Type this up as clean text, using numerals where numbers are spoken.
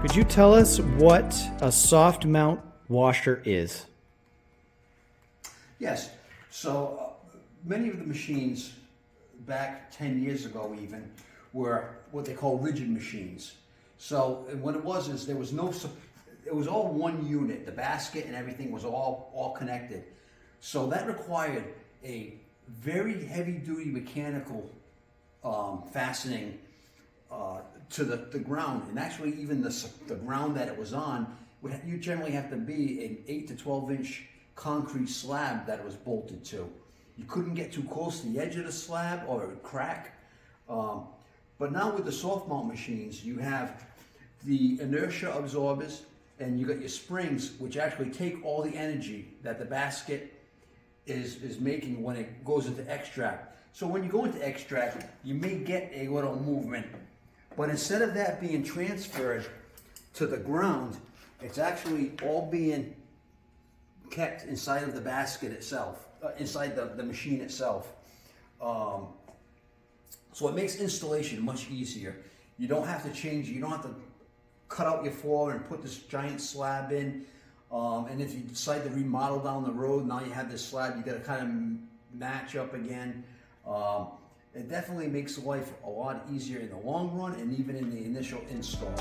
Could you tell us what a soft mount washer is? Yes. So many of the machines back 10 years ago even were what they call rigid machines. So and what it was is there was no, it was all one unit. The basket and everything was all connected. So that required a very heavy duty mechanical fastening to the ground, and actually even the ground that it was on, you generally have to be an 8 to 12 inch concrete slab that it was bolted to. You couldn't get too close to the edge of the slab or it would crack. But now with the soft mount machines, you have the inertia absorbers and you got your springs, which actually take all the energy that the basket is making when it goes into extract. So when you go into extract, you may get a little movement, but instead of that being transferred to the ground, it's actually all being kept inside of the basket itself, inside the machine itself. So it makes installation much easier. You don't have to change, you don't have to cut out your floor and put this giant slab in. And if you decide to remodel down the road, now you have this slab, you got to kind of match up again. It definitely makes life a lot easier in the long run and even in the initial install.